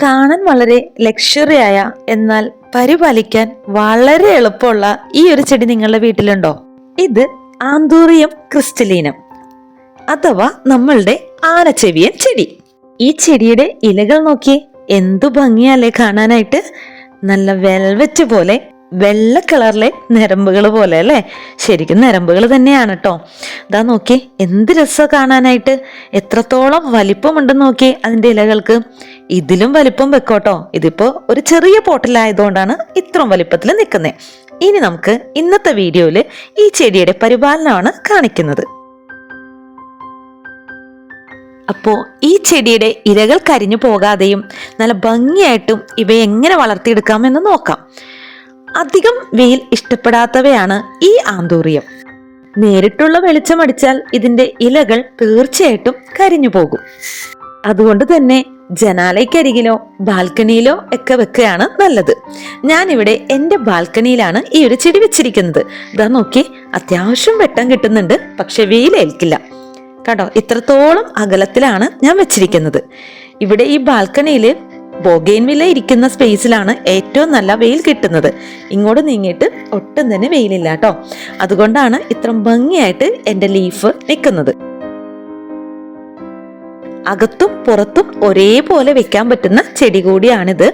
കാണാൻ വളരെ ലക്ഷറി ആയ എന്നാൽ പരിപാലിക്കാൻ വളരെ എളുപ്പമുള്ള ഈ ഒരു ചെടി നിങ്ങളുടെ വീട്ടിലുണ്ടോ? ഇത് ആന്തൂറിയം ക്രിസ്റ്റലീനം അഥവാ നമ്മളുടെ ആനച്ചെവിയൻ ചെടി. ഈ ചെടിയുടെ ഇലകൾ നോക്കിയേ, എന്തു ഭംഗിയല്ലേ കാണാനായിട്ട്. നല്ല വെൽവെറ്റ് പോലെ വെള്ള കളറിലെ ഞരമ്പുകൾ പോലെ അല്ലേ? ശരിക്കും ഞരമ്പുകൾ തന്നെയാണ് കേട്ടോ. ഇതാ നോക്കിയേ, എന്ത് രസം കാണാനായിട്ട്. എത്രത്തോളം വലിപ്പമുണ്ടെന്ന് നോക്കിയേ അതിൻ്റെ ഇലകൾക്ക്. ഇതിലും വലിപ്പം വെക്കോട്ടോ. ഇതിപ്പോ ഒരു ചെറിയ പോട്ടിലായതുകൊണ്ടാണ് ഇത്രയും വലിപ്പത്തിൽ നിൽക്കുന്നത്. ഇനി നമുക്ക് ഇന്നത്തെ വീഡിയോയിൽ ഈ ചെടിയുടെ പരിപാലനമാണ് കാണിക്കുന്നത്. അപ്പോൾ ഈ ചെടിയുടെ ഇലകൾ കരിഞ്ഞു പോകാതെയും നല്ല ഭംഗിയായിട്ടും ഇവയെ എങ്ങനെ വളർത്തിയെടുക്കാമെന്ന് നോക്കാം. അധികം വെയിൽ ഇഷ്ടപ്പെടാത്തവയാണ് ഈ ആന്തൂറിയം. നേരിട്ടുള്ള വെളിച്ചം അടിച്ചാൽ ഇതിന്റെ ഇലകൾ തീർച്ചയായിട്ടും കരിഞ്ഞു പോകും. അതുകൊണ്ട് തന്നെ ജനാലയ്ക്കരികിലോ ബാൽക്കണിയിലോ ഒക്കെ വെക്കുകയാണ് നല്ലത്. ഞാനിവിടെ എൻ്റെ ബാൽക്കണിയിലാണ് ഈ ഒരു ചെടി വെച്ചിരിക്കുന്നത്. ഇതാ നോക്കി, അത്യാവശ്യം വെട്ടം കിട്ടുന്നുണ്ട്, പക്ഷെ വെയിലേൽക്കില്ല കേട്ടോ. ഇത്രത്തോളം അകലത്തിലാണ് ഞാൻ വെച്ചിരിക്കുന്നത്. ഇവിടെ ഈ ബാൽക്കണിയിൽ ബൊഗെയിൻവില്ല ഇരിക്കുന്ന സ്പേസിലാണ് ഏറ്റവും നല്ല വെയിൽ കിട്ടുന്നത്. ഇങ്ങോട്ട് നീങ്ങിയിട്ട് ഒട്ടും തന്നെ വെയിലില്ല കേട്ടോ. അതുകൊണ്ടാണ് ഇത്ര ഭംഗിയായിട്ട് എൻ്റെ ലീഫ് നിൽക്കുന്നത്. അകത്തും പുറത്തും ഒരേപോലെ വെക്കാൻ പറ്റുന്ന ചെടി കൂടിയാണിത്.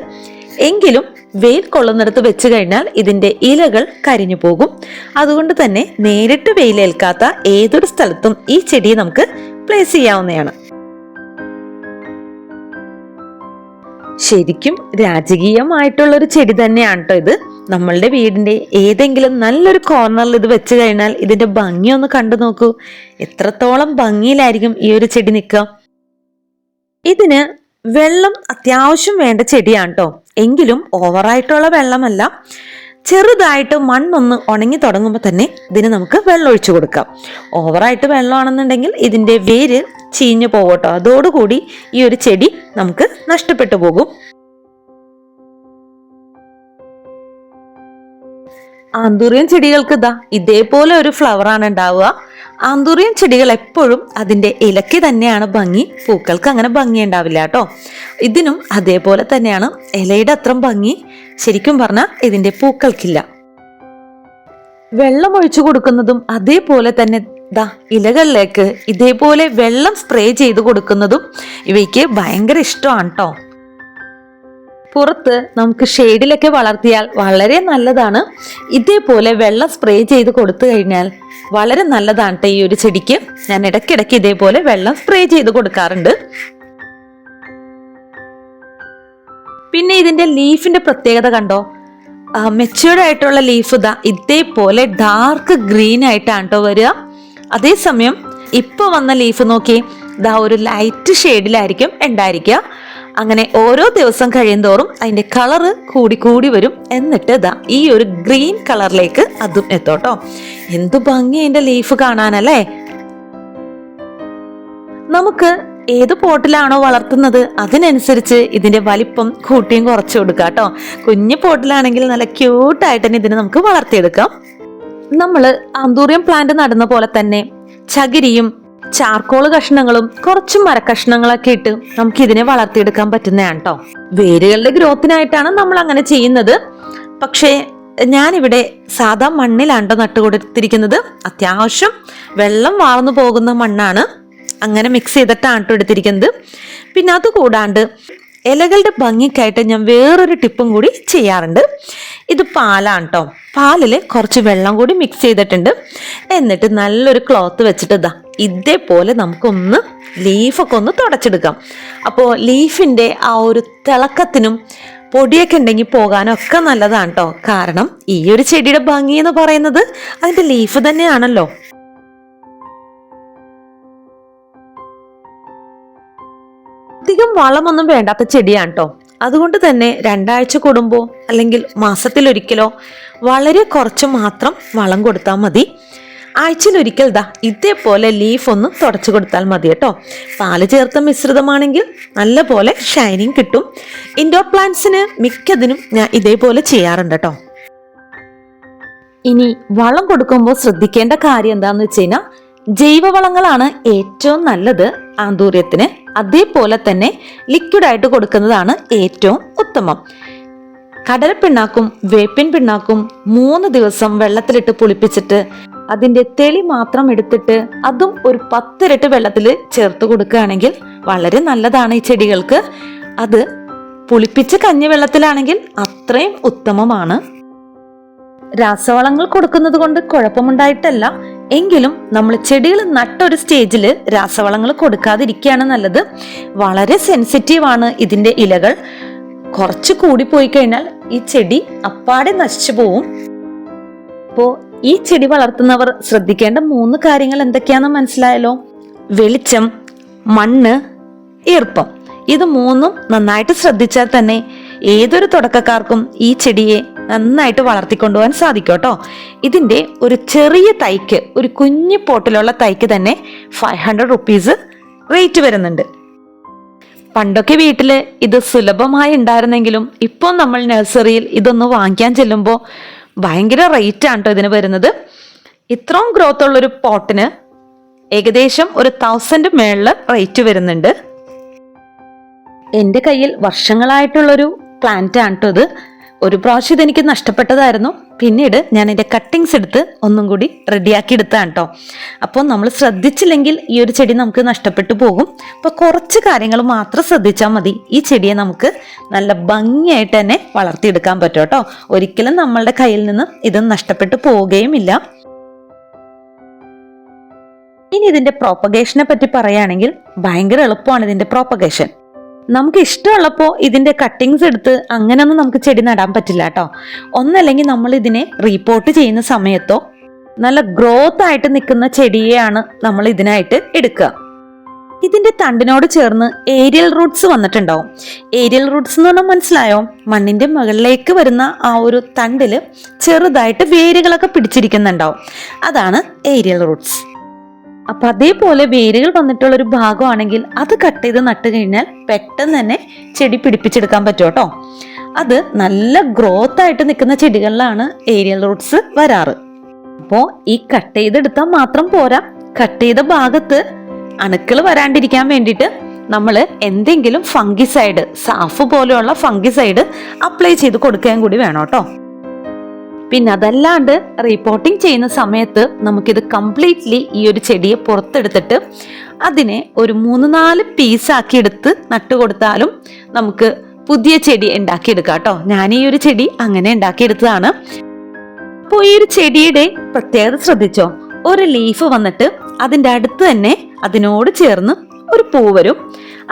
എങ്കിലും വെയിൽ കൊള്ളുന്നിടത്ത് വെച്ച് കഴിഞ്ഞാൽ ഇതിന്റെ ഇലകൾ കരിഞ്ഞു പോകും. അതുകൊണ്ട് തന്നെ നേരിട്ട് വെയിലേൽക്കാത്ത ഏതൊരു സ്ഥലത്തും ഈ ചെടിയെ നമുക്ക് പ്ലേസ് ചെയ്യാവുന്നതാണ്. ശരിക്കും രാജകീയമായിട്ടുള്ളൊരു ചെടി തന്നെയാണ് കേട്ടോ ഇത്. നമ്മളുടെ വീടിന്റെ ഏതെങ്കിലും നല്ലൊരു കോർണറിൽ ഇത് വെച്ച് കഴിഞ്ഞാൽ ഇതിന്റെ ഭംഗി ഒന്ന് കണ്ടു നോക്കൂ. എത്രത്തോളം ഭംഗിയിലായിരിക്കും ഈ ഒരു ചെടി നിൽക്കുക. ഇതിന് വെള്ളം അത്യാവശ്യം വേണ്ട ചെടിയാണ് കേട്ടോ. എങ്കിലും ഓവറായിട്ടുള്ള വെള്ളമല്ല. ചെറുതായിട്ട് മണ്ണൊന്ന് ഉണങ്ങി തുടങ്ങുമ്പോൾ തന്നെ ഇതിന് നമുക്ക് വെള്ളം ഒഴിച്ചു കൊടുക്കാം. ഓവറായിട്ട് വെള്ളമാണെന്നുണ്ടെങ്കിൽ ഇതിൻ്റെ വേര് ചീഞ്ഞു പോകട്ടോ. അതോടുകൂടി ഈ ഒരു ചെടി നമുക്ക് നഷ്ടപ്പെട്ടു പോകും. ആന്തൂറിയം ചെടികൾക്ക് ഇതേപോലെ ഒരു ഫ്ലവറാണ് ഉണ്ടാവുക. ആന്തൂറിയം ചെടികൾ എപ്പോഴും അതിൻ്റെ ഇലയ്ക്ക് തന്നെയാണ് ഭംഗി, പൂക്കൾക്ക് അങ്ങനെ ഭംഗി ഉണ്ടാവില്ല കേട്ടോ. ഇതിനും അതേപോലെ തന്നെയാണ്. ഇലയുടെ അത്രയും ഭംഗി ശരിക്കും പറഞ്ഞാൽ ഇതിൻ്റെ പൂക്കൾക്കില്ല. വെള്ളം ഒഴിച്ചു കൊടുക്കുന്നതും അതേപോലെ തന്നെ ഇലകളിലേക്ക് ഇതേപോലെ വെള്ളം സ്പ്രേ ചെയ്ത് കൊടുക്കുന്നതും ഇവയ്ക്ക് ഭയങ്കര ഇഷ്ടമാണ് കേട്ടോ. പുറത്ത് നമുക്ക് ഷെയ്ഡിലൊക്കെ വളർത്തിയാൽ വളരെ നല്ലതാണ്. ഇതേപോലെ വെള്ളം സ്പ്രേ ചെയ്ത് കൊടുത്തു കഴിഞ്ഞാൽ വളരെ നല്ലതാണ് കേട്ടോ ഈ ഒരു ചെടിക്ക്. ഞാൻ ഇടയ്ക്കിടയ്ക്ക് ഇതേപോലെ വെള്ളം സ്പ്രേ ചെയ്ത് കൊടുക്കാറുണ്ട്. പിന്നെ ഇതിന്റെ ലീഫിന്റെ പ്രത്യേകത കണ്ടോ, മെച്യൂർഡ് ആയിട്ടുള്ള ലീഫ് ഇതേപോലെ ഡാർക്ക് ഗ്രീൻ ആയിട്ടാണ് കേട്ടോ വരിക. അതേസമയം ഇപ്പൊ വന്ന ലീഫ് നോക്കി ഒരു ലൈറ്റ് ഷെയ്ഡിലായിരിക്കും ഉണ്ടായിരിക്കുക. അങ്ങനെ ഓരോ ദിവസം കഴിയുന്തോറും അതിന്റെ കളറ് കൂടി വരും. എന്നിട്ട് ഈ ഒരു ഗ്രീൻ കളറിലേക്ക് അതും എത്തോട്ടോ. എന്തു ഭംഗി അതിന്റെ ലീഫ് കാണാനല്ലേ. നമുക്ക് ഏത് പോട്ടിലാണോ വളർത്തുന്നത് അതിനനുസരിച്ച് ഇതിന്റെ വലിപ്പം കൂട്ടിയും കുറച്ചു കൊടുക്കാം കേട്ടോ. കുഞ്ഞു പോട്ടിലാണെങ്കിൽ നല്ല ക്യൂട്ടായിട്ട് തന്നെ ഇതിനെ നമുക്ക് വളർത്തിയെടുക്കാം. നമ്മള് ആന്തൂറിയം പ്ലാന്റ് നടുന്ന പോലെ തന്നെ ചകിരിയും ചാർക്കോള് കഷ്ണങ്ങളും കുറച്ച് മരക്കഷ്ണങ്ങളൊക്കെ ഇട്ട് നമുക്ക് ഇതിനെ വളർത്തിയെടുക്കാൻ പറ്റുന്നതാണ് കേട്ടോ. വേരുകളുടെ ഗ്രോത്തിനായിട്ടാണ് നമ്മൾ അങ്ങനെ ചെയ്യുന്നത്. പക്ഷേ ഞാനിവിടെ സാധാ മണ്ണിലാണ്ടോ നട്ടുകൊടുത്തിരിക്കുന്നത്. അത്യാവശ്യം വെള്ളം വാർന്നു പോകുന്ന മണ്ണാണ്. അങ്ങനെ മിക്സ് ചെയ്തിട്ടാണ് കേട്ടോ എടുത്തിരിക്കുന്നത്. പിന്നെ അതുകൂടാണ്ട് ഇലകളുടെ ഭംഗിക്കായിട്ട് ഞാൻ വേറൊരു ടിപ്പും കൂടി ചെയ്യാറുണ്ട്. ഇത് പാലാണ് കേട്ടോ. പാലിൽ കുറച്ച് വെള്ളം കൂടി മിക്സ് ചെയ്തിട്ടുണ്ട്. എന്നിട്ട് നല്ലൊരു ക്ലോത്ത് വെച്ചിട്ട് ഇതേപോലെ നമുക്കൊന്ന് ലീഫൊക്കെ ഒന്ന് തുടച്ചെടുക്കാം. അപ്പോൾ ലീഫിൻ്റെ ആ ഒരു തിളക്കത്തിനും പൊടിയൊക്കെ ഉണ്ടെങ്കിൽ പോകാനും ഒക്കെ നല്ലതാണ് കേട്ടോ. കാരണം ഈ ഒരു ചെടിയുടെ ഭംഗി എന്ന് പറയുന്നത് അതിൻ്റെ ലീഫ് തന്നെയാണല്ലോ. അധികം വളമൊന്നും വേണ്ടാത്ത ചെടിയാണ് കേട്ടോ. അതുകൊണ്ട് തന്നെ 2 ആഴ്ച കൂടുമ്പോൾ അല്ലെങ്കിൽ മാസത്തിലൊരിക്കലോ വളരെ കുറച്ച് മാത്രം വളം കൊടുത്താൽ മതി. ആഴ്ചയിലൊരിക്കൽ ഇതേപോലെ ലീഫ് ഒന്ന് തുടച്ചു കൊടുത്താൽ മതി കേട്ടോ. പാല് ചേർത്ത മിശ്രിതമാണെങ്കിൽ നല്ല പോലെ ഷൈനിങ് കിട്ടും. ഇൻഡോർ പ്ലാന്റ്സിന് മിക്കതിനും ഞാൻ ഇതേപോലെ ചെയ്യാറുണ്ട് കേട്ടോ. ഇനി വളം കൊടുക്കുമ്പോൾ ശ്രദ്ധിക്കേണ്ട കാര്യം എന്താണെന്ന് വെച്ച് കഴിഞ്ഞാൽ ജൈവവളങ്ങളാണ് ഏറ്റവും നല്ലത് ആന്തൂര്യത്തിന്. അതേപോലെ തന്നെ ലിക്വിഡായിട്ട് കൊടുക്കുന്നതാണ് ഏറ്റവും ഉത്തമം. കടല പിണ്ണാക്കും വേപ്പിൻ പിണ്ണാക്കും 3 ദിവസം വെള്ളത്തിലിട്ട് പുളിപ്പിച്ചിട്ട് അതിന്റെ തെളി മാത്രം എടുത്തിട്ട് അതും ഒരു 10 ഇരട്ടി വെള്ളത്തിൽ ചേർത്ത് കൊടുക്കുകയാണെങ്കിൽ വളരെ നല്ലതാണ് ഈ ചെടികൾക്ക്. അത് പുളിപ്പിച്ച കഞ്ഞിവെള്ളത്തിലാണെങ്കിൽ അത്രയും ഉത്തമമാണ്. രാസവളങ്ങൾ കൊടുക്കുന്നത് കൊണ്ട് കുഴപ്പമുണ്ടായിട്ടല്ല, എങ്കിലും നമ്മൾ ചെടികൾ നട്ടൊരു സ്റ്റേജിൽ രാസവളങ്ങൾ കൊടുക്കാതിരിക്കുകയാണ് നല്ലത്. വളരെ സെൻസിറ്റീവാണ് ഇതിന്റെ ഇലകൾ. കുറച്ച് കൂടിപ്പോയി കഴിഞ്ഞാൽ ഈ ചെടി അപ്പാടെ നശിച്ചു പോവും. അപ്പോ ഈ ചെടി വളർത്തുന്നവർ ശ്രദ്ധിക്കേണ്ട 3 കാര്യങ്ങൾ എന്തൊക്കെയാണെന്ന് മനസ്സിലായല്ലോ. വെളിച്ചം, മണ്ണ്, ഈർപ്പം. ഇത് 3ഉം നന്നായിട്ട് ശ്രദ്ധിച്ചാൽ തന്നെ ഏതൊരു തുടക്കക്കാർക്കും ഈ ചെടിയെ നന്നായിട്ട് വളർത്തിക്കൊണ്ടുപോകാൻ സാധിക്കും കേട്ടോ. ഇതിന്റെ ഒരു ചെറിയ തൈക്ക്, ഒരു കുഞ്ഞു പോട്ടിലുള്ള തൈക്ക് തന്നെ 500 റുപ്പീസ് റേറ്റ് വരുന്നുണ്ട്. പണ്ടൊക്കെ വീട്ടില് ഇത് സുലഭമായി ഉണ്ടായിരുന്നെങ്കിലും ഇപ്പോൾ നമ്മൾ നഴ്സറിയിൽ ഇതൊന്ന് വാങ്ങിക്കാൻ ചെല്ലുമ്പോൾ ഭയങ്കര റേറ്റ് ആണ് കേട്ടോ ഇതിന് വരുന്നത്. ഇത്രയും ഗ്രോത്ത് ഉള്ളൊരു പോട്ടിന് ഏകദേശം ഒരു 1000 മേളില് റേറ്റ് വരുന്നുണ്ട്. എൻ്റെ കയ്യിൽ വർഷങ്ങളായിട്ടുള്ളൊരു പ്ലാന്റ് ആണ് കേട്ടോ ഇത്. ഒരു പ്രാവശ്യം ഇതെനിക്ക് നഷ്ടപ്പെട്ടതായിരുന്നു. പിന്നീട് ഞാൻ എൻ്റെ കട്ടിങ്സ് എടുത്ത് ഒന്നും കൂടി റെഡിയാക്കി എടുത്താണ് കേട്ടോ. അപ്പോൾ നമ്മൾ ശ്രദ്ധിച്ചില്ലെങ്കിൽ ഈ ഒരു ചെടി നമുക്ക് നഷ്ടപ്പെട്ടു പോകും. അപ്പോൾ കുറച്ച് കാര്യങ്ങൾ മാത്രം ശ്രദ്ധിച്ചാൽ മതി. ഈ ചെടിയെ നമുക്ക് നല്ല ഭംഗിയായിട്ട് തന്നെ വളർത്തിയെടുക്കാൻ പറ്റും കേട്ടോ. ഒരിക്കലും നമ്മളുടെ കയ്യിൽ നിന്ന് ഇത് നഷ്ടപ്പെട്ടു പോവുകയും ഇല്ല. ഇനി ഇതിന്റെ പ്രോപ്പഗേഷനെ പറ്റി പറയുകയാണെങ്കിൽ ഭയങ്കര എളുപ്പമാണ് ഇതിന്റെ പ്രോപ്പഗേഷൻ. നമുക്ക് ഇഷ്ടമുള്ളപ്പോ ഇതിന്റെ കട്ടിങ്സ് എടുത്ത് അങ്ങനെയൊന്നും നമുക്ക് ചെടി നടാൻ പറ്റില്ല കേട്ടോ. ഒന്നല്ലെങ്കിൽ നമ്മൾ ഇതിനെ റീപോർട്ട് ചെയ്യുന്ന സമയത്തോ നല്ല ഗ്രോത്ത് ആയിട്ട് നിൽക്കുന്ന ചെടിയെയാണ് നമ്മൾ ഇതിനായിട്ട് എടുക്കുക. ഇതിന്റെ തണ്ടിനോട് ചേർന്ന് ഏരിയൽ റൂട്ട്സ് വന്നിട്ടുണ്ടാവും. ഏരിയൽ റൂട്ട്സ് എന്ന് പറഞ്ഞാൽ മനസ്സിലായോ? മണ്ണിന്റെ മുകളിലേക്ക് വരുന്ന ആ ഒരു തണ്ടില് ചെറുതായിട്ട് വേരുകളൊക്കെ പിടിച്ചിരിക്കുന്നുണ്ടാവും. അതാണ് ഏരിയൽ റൂട്ട്സ്. അപ്പൊ അതേപോലെ വേരുകൾ വന്നിട്ടുള്ള ഒരു ഭാഗമാണെങ്കിൽ അത് കട്ട് ചെയ്ത് നട്ട് കഴിഞ്ഞാൽ പെട്ടെന്ന് തന്നെ ചെടി പിടിപ്പിച്ചെടുക്കാൻ പറ്റും കേട്ടോ. അത് നല്ല ഗ്രോത്ത് ആയിട്ട് നിൽക്കുന്ന ചെടികളിലാണ് ഏരിയൽ റൂട്ട്സ് വരാറ്. അപ്പോൾ ഈ കട്ട് ചെയ്തെടുത്താൽ മാത്രം പോരാ, കട്ട് ചെയ്ത ഭാഗത്ത് അണുക്കൾ വരാണ്ടിരിക്കാൻ വേണ്ടിയിട്ട് നമ്മൾ എന്തെങ്കിലും ഫംഗിസൈഡ്, സാഫ് പോലെയുള്ള ഫംഗിസൈഡ് അപ്ലൈ ചെയ്ത് കൊടുക്കുകയും കൂടി വേണം കേട്ടോ. പിന്നെ അതല്ലാണ്ട് റിപ്പോർട്ടിംഗ് ചെയ്യുന്ന സമയത്ത് നമുക്കിത് കംപ്ലീറ്റ്ലി ഈ ഒരു ചെടിയെ പുറത്തെടുത്തിട്ട് അതിനെ ഒരു 3-4 പീസാക്കി എടുത്ത് നട്ടുകൊടുത്താലും നമുക്ക് പുതിയ ചെടി ഉണ്ടാക്കിയെടുക്കാം കേട്ടോ. ഞാൻ ഈ ഒരു ചെടി അങ്ങനെ ഉണ്ടാക്കിയെടുത്തതാണ്. അപ്പോൾ ഈ ഒരു ചെടിയുടെ പ്രത്യേകത ശ്രദ്ധിച്ചോ? ഒരു ലീഫ് വന്നിട്ട് അതിൻ്റെ അടുത്ത് തന്നെ അതിനോട് ചേർന്ന് ഒരു പൂ വരും.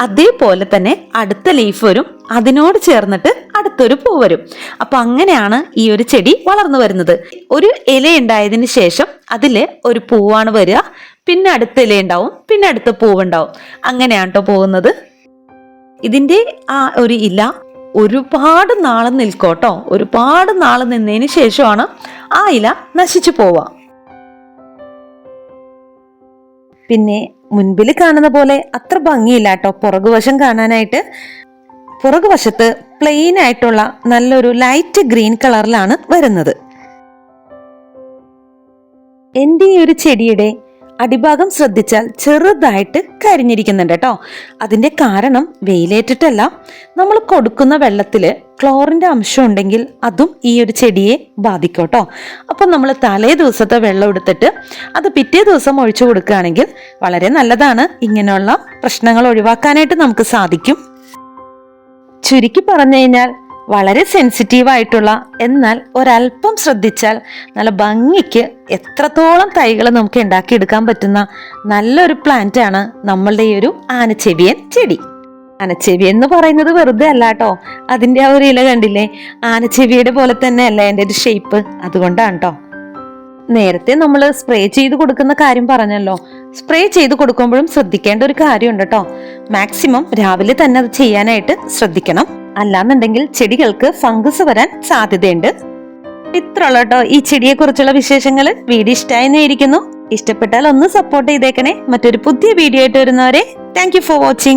അതേപോലെ തന്നെ അടുത്ത ലീഫ് വരും, അതിനോട് ചേർന്നിട്ട് അടുത്തൊരു പൂ വരും. അപ്പൊ അങ്ങനെയാണ് ഈ ഒരു ചെടി വളർന്നു വരുന്നത്. ഒരു ഇല ഉണ്ടായതിന് ശേഷം അതില് ഒരു പൂവാണ് വരിക, പിന്നെ അടുത്ത ഇല ഉണ്ടാവും, പിന്നെ അടുത്ത പൂവുണ്ടാവും. അങ്ങനെയാണ് കേട്ടോ പോകുന്നത്. ഇതിന്റെ ആ ഒരു ഇല ഒരുപാട് നാള് നിൽക്കോട്ടോ. ഒരുപാട് നാള് നിന്നതിന് ശേഷമാണ് ആ ഇല നശിച്ചു പോവുക. പിന്നെ മുൻപിൽ കാണുന്ന പോലെ അത്ര ഭംഗിയില്ല കേട്ടോ പുറകുവശം കാണാനായിട്ട്. പുറകുവശത്ത് പ്ലെയിൻ ആയിട്ടുള്ള നല്ലൊരു ലൈറ്റ് ഗ്രീൻ കളറിലാണ് വരുന്നത്. എൻ്റെ ഈ ഒരു ചെടിയുടെ അടിഭാഗം ശ്രദ്ധിച്ചാൽ ചെറുതായിട്ട് കരിഞ്ഞിരിക്കുന്നുണ്ട് കേട്ടോ. അതിന്റെ കാരണം വെയിലേറ്റിട്ടല്ല, നമ്മൾ കൊടുക്കുന്ന വെള്ളത്തില് ക്ലോറിന്റെ അംശം ഉണ്ടെങ്കിൽ അതും ഈ ഒരു ചെടിയെ ബാധിക്കും കേട്ടോ. അപ്പം നമ്മൾ തലേ ദിവസത്തെ വെള്ളം എടുത്തിട്ട് അത് പിറ്റേ ദിവസം ഒഴിച്ചു കൊടുക്കുകയാണെങ്കിൽ വളരെ നല്ലതാണ്. ഇങ്ങനെയുള്ള പ്രശ്നങ്ങൾ ഒഴിവാക്കാനായിട്ട് നമുക്ക് സാധിക്കും. ചുരുക്കി പറഞ്ഞു കഴിഞ്ഞാൽ വളരെ സെൻസിറ്റീവ് ആയിട്ടുള്ള, എന്നാൽ ഒരല്പം ശ്രദ്ധിച്ചാൽ നല്ല ഭംഗിക്ക് എത്രത്തോളം തൈകൾ നമുക്ക് ഉണ്ടാക്കിയെടുക്കാൻ പറ്റുന്ന നല്ലൊരു പ്ലാന്റ് ആണ് നമ്മളുടെ ഈ ഒരു ആനച്ചെവിയൻ ചെടി. ആനച്ചെവി എന്ന് പറയുന്നത് വെറുതെ അല്ല കേട്ടോ. അതിന്റെ ആ ഒരു ഇല കണ്ടില്ലേ, ആനച്ചെവിയുടെ പോലെ തന്നെ അല്ല എൻ്റെ ഒരു ഷേപ്പ്, അതുകൊണ്ടാണ് കേട്ടോ. നേരത്തെ നമ്മൾ സ്പ്രേ ചെയ്ത് കൊടുക്കുന്ന കാര്യം പറഞ്ഞല്ലോ. സ്പ്രേ ചെയ്ത് കൊടുക്കുമ്പോഴും ശ്രദ്ധിക്കേണ്ട ഒരു കാര്യമുണ്ട് കേട്ടോ. മാക്സിമം രാവിലെ തന്നെ അത് ചെയ്യാനായിട്ട് ശ്രദ്ധിക്കണം. അല്ലാന്നുണ്ടെങ്കിൽ ചെടികൾക്ക് ഫംഗസ് വരാൻ സാധ്യതയുണ്ട്. ഇത്രയുള്ളൂ കേട്ടോ ഈ ചെടിയെ കുറിച്ചുള്ള വിശേഷങ്ങൾ. വീഡിയോ ഇഷ്ടമായിരിക്കുന്നു. ഇഷ്ടപ്പെട്ടാൽ ഒന്ന് സപ്പോർട്ട് ചെയ്തേക്കണേ. മറ്റൊരു പുതിയ വീഡിയോ ആയിട്ട് വരുന്നവരെ താങ്ക് യു ഫോർ വാച്ചിങ്.